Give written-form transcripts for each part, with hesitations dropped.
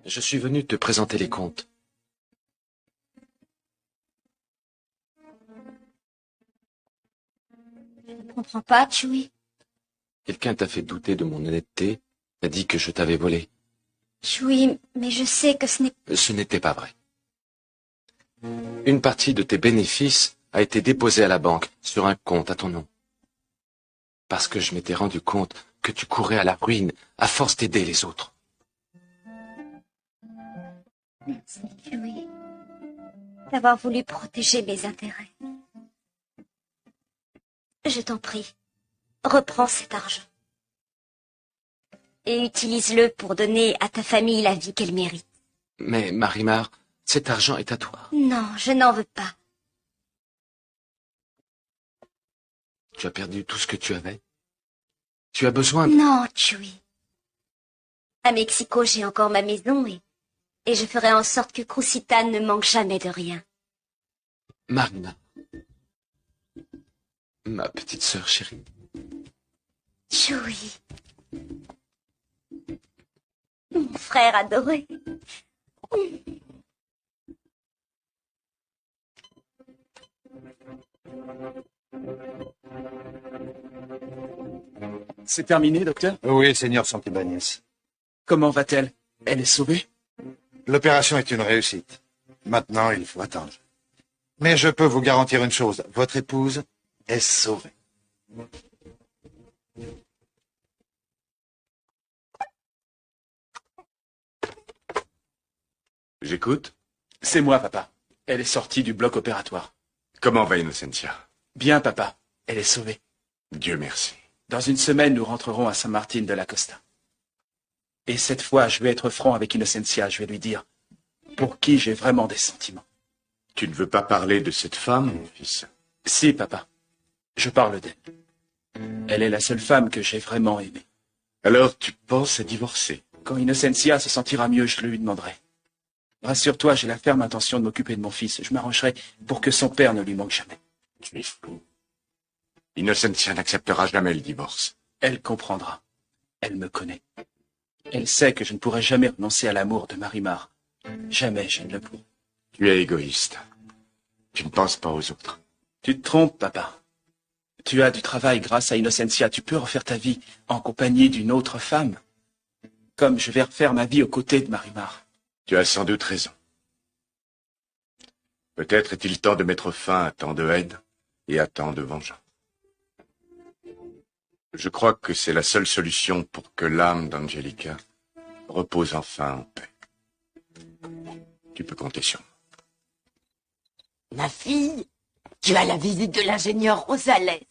Je suis venu te présenter les comptes. Je ne comprends pas, Chewie. Quelqu'un t'a fait douter de mon honnêteté, t'a dit que je t'avais volé. Chewie, mais je sais que ce n'est... Ce n'était pas vrai. Une partie de tes bénéfices a été déposée à la banque sur un compte à ton nom. Parce que je m'étais rendu compte que tu courais à la ruine à force d'aider les autres. Merci, Chewie, d'avoir voulu protéger mes intérêts. Je t'en prie, reprends cet argent. Et utilise-le pour donner à ta famille la vie qu'elle mérite. Mais, Marimar, cet argent est à toi. Non, je n'en veux pas. Tu as perdu tout ce que tu avais. Tu as besoin de... Non, Chewie. À Mexico, j'ai encore ma maison et je ferai en sorte que Crucitan ne manque jamais de rien. Marina. Ma petite sœur chérie. Chewie. Mon frère adoré. C'est terminé, docteur? Oui, Seigneur Santibáñez. Comment va-t-elle? Elle est sauvée? L'opération est une réussite. Maintenant, il faut attendre. Mais je peux vous garantir une chose. Votre épouse est sauvée. J'écoute. C'est moi, papa. Elle est sortie du bloc opératoire. Comment va Innocentia? Bien, papa. Elle est sauvée. Dieu merci. Dans une semaine, nous rentrerons à San Martín de la Costa. Et cette fois, je vais être franc avec Innocencia. Je vais lui dire pour qui j'ai vraiment des sentiments. Tu ne veux pas parler de cette femme, mon fils? Si, papa. Je parle d'elle. Elle est la seule femme que j'ai vraiment aimée. Alors tu penses à divorcer? Quand Innocencia se sentira mieux, je le lui demanderai. Rassure-toi, j'ai la ferme intention de m'occuper de mon fils. Je m'arrangerai pour que son père ne lui manque jamais. Tu es fou. Innocentia n'acceptera jamais le divorce. Elle comprendra. Elle me connaît. Elle sait que je ne pourrai jamais renoncer à l'amour de Marimar. Jamais je ne le pourrai. Tu es égoïste. Tu ne penses pas aux autres. Tu te trompes, papa. Tu as du travail grâce à Innocencia. Tu peux refaire ta vie en compagnie d'une autre femme. Comme je vais refaire ma vie aux côtés de Marimar. Tu as sans doute raison. Peut-être est-il temps de mettre fin à tant de haine et à tant de vengeance. Je crois que c'est la seule solution pour que l'âme d'Angelica repose enfin en paix. Tu peux compter sur moi. Ma fille, tu as la visite de l'ingénieur Rosales.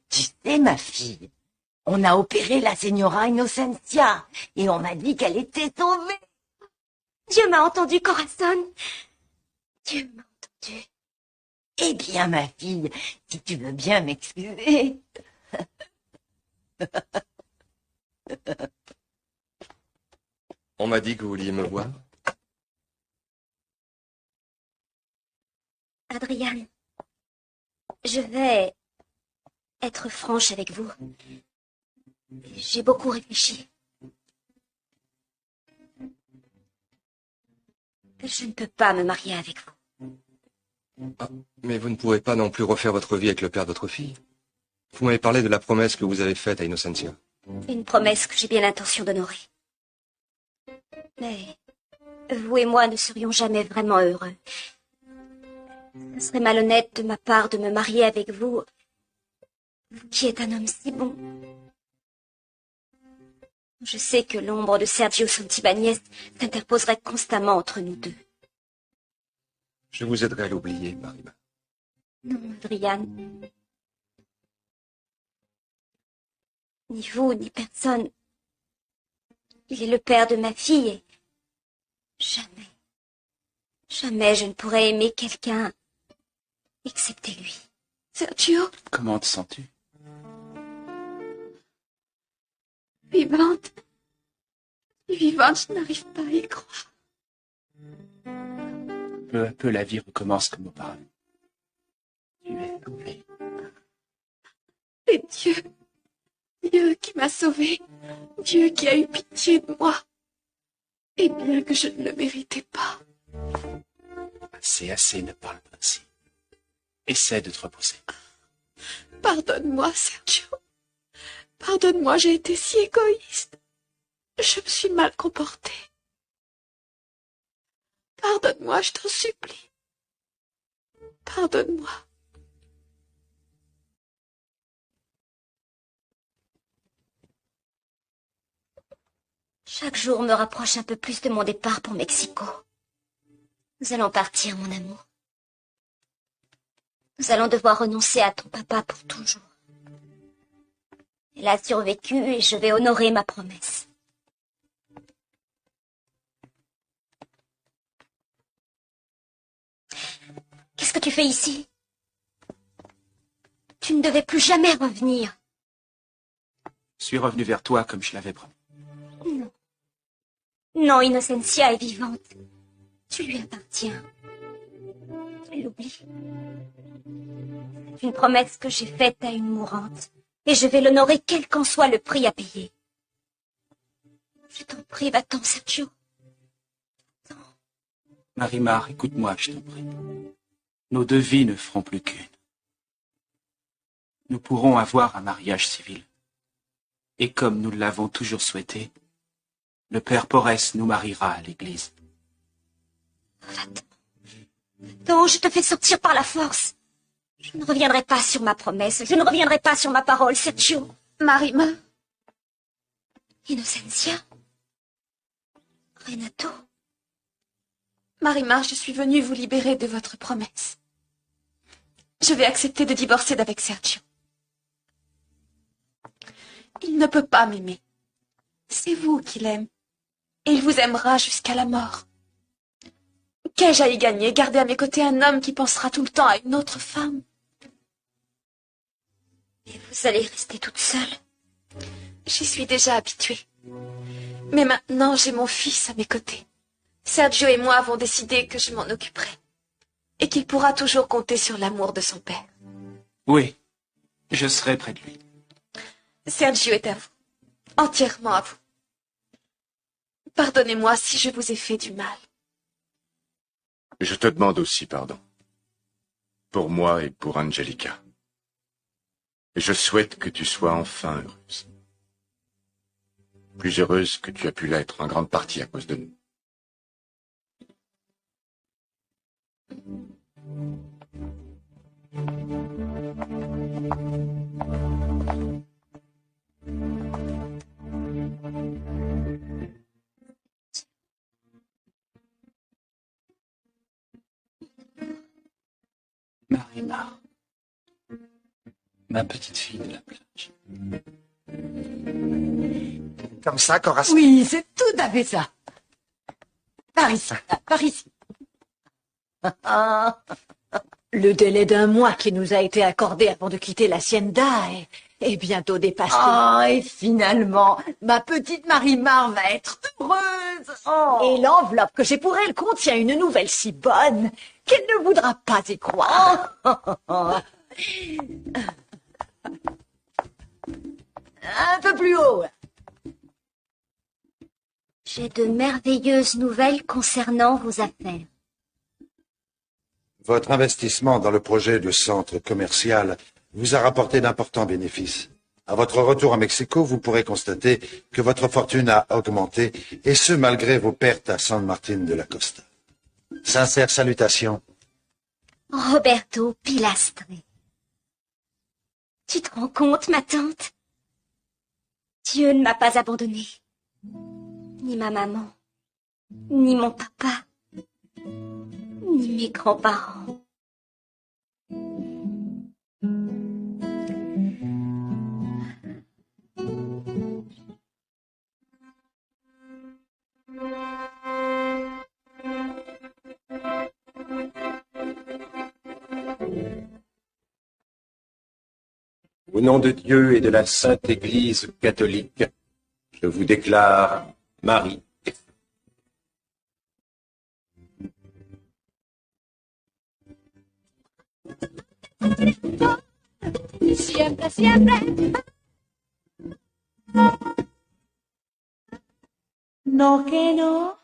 Tu sais, ma fille, on a opéré la señora Innocencia et on m'a dit qu'elle était sauvée. Dieu m'a entendu, Corazon. Dieu m'a entendu. Eh bien, ma fille, si tu veux bien m'excuser. On m'a dit que vous vouliez me voir. Adrian, je vais être franche avec vous. J'ai beaucoup réfléchi. Je ne peux pas me marier avec vous. Ah, mais vous ne pouvez pas non plus refaire votre vie avec le père de votre fille. Vous m'avez parlé de la promesse que vous avez faite à Innocencia. Une promesse que j'ai bien l'intention d'honorer. Mais vous et moi ne serions jamais vraiment heureux. Ce serait malhonnête de ma part de me marier avec vous, vous qui êtes un homme si bon. Je sais que l'ombre de Sergio Santibáñez s'interposerait constamment entre nous deux. Je vous aiderai à l'oublier, Marima. Non, Adrian. Ni vous, ni personne. Il est le père de ma fille et jamais je ne pourrais aimer quelqu'un excepté lui. Sergio, Comment te sens-tu? vivante. Vivante, je n'arrive pas à y croire. Peu à peu, la vie recommence comme auparavant. Tu es sauvée. C'est Dieu. Dieu qui m'a sauvée. Dieu qui a eu pitié de moi. Et bien que je ne le méritais pas. Assez, ne parle pas ainsi. Essaie de te reposer. Pardonne-moi, Sergio. Pardonne-moi, j'ai été si égoïste. Je me suis mal comportée. Pardonne-moi, je t'en supplie. Pardonne-moi. Chaque jour me rapproche un peu plus de mon départ pour Mexico. Nous allons partir, mon amour. Nous allons devoir renoncer à ton papa pour toujours. Elle a survécu et je vais honorer ma promesse. Qu'est-ce que tu fais ici? Tu ne devais plus jamais revenir. Je suis revenu vers toi comme je l'avais promis. Non. Non, Innocencia est vivante. Tu lui appartiens. Elle l'oublie. C'est une promesse que j'ai faite à une mourante, et je vais l'honorer quel qu'en soit le prix à payer. Je t'en prie, va-t'en, Sergio. Marimar, écoute-moi, je t'en prie. Nos deux vies ne feront plus qu'une. Nous pourrons avoir un mariage civil. Et comme nous l'avons toujours souhaité, le père Porès nous mariera à l'église. Va-t'en. Va-t'en, je te fais sortir par la force. Je ne reviendrai pas sur ma promesse, je ne reviendrai pas sur ma parole, Sergio. Marima, Innocencia. Renato. Marima, je suis venue vous libérer de votre promesse. Je vais accepter de divorcer d'avec Sergio. Il ne peut pas m'aimer. C'est vous qui l'aime. Et il vous aimera jusqu'à la mort. Qu'ai-je à y gagner, garder à mes côtés un homme qui pensera tout le temps à une autre femme? Et vous allez rester toute seule? J'y suis déjà habituée. Mais maintenant, j'ai mon fils à mes côtés. Sergio et moi avons décidé que je m'en occuperai. Et qu'il pourra toujours compter sur l'amour de son père. Oui, je serai près de lui. Sergio est à vous. Entièrement à vous. Pardonnez-moi si je vous ai fait du mal. Je te demande aussi pardon. Pour moi et pour Angelica. Et je souhaite que tu sois enfin heureuse. Plus heureuse que tu as pu l'être en grande partie à cause de nous. Marimar, ma petite fille de la plage. Comme ça, Corazon. Oui, c'est tout à fait ça. Par ici, par ici. Le délai d'un mois qui nous a été accordé avant de quitter l'Hacienda est bientôt dépassé. Oh, et finalement, ma petite Marimar va être heureuse. Oh. Et l'enveloppe que j'ai pour elle contient une nouvelle si bonne qu'elle ne voudra pas y croire. Un peu plus haut. J'ai de merveilleuses nouvelles concernant vos affaires. Votre investissement dans le projet de centre commercial vous a rapporté d'importants bénéfices. À votre retour à Mexico, vous pourrez constater que votre fortune a augmenté, et ce malgré vos pertes à San Martin de la Costa. Sincères salutations. Roberto Pilastre. Tu te rends compte, ma tante? Dieu ne m'a pas abandonnée. Ni ma maman, ni mon papa, ni mes grands-parents. Au nom de Dieu et de la Sainte Église catholique, je vous déclare Marie. Siempre, siempre. No que no.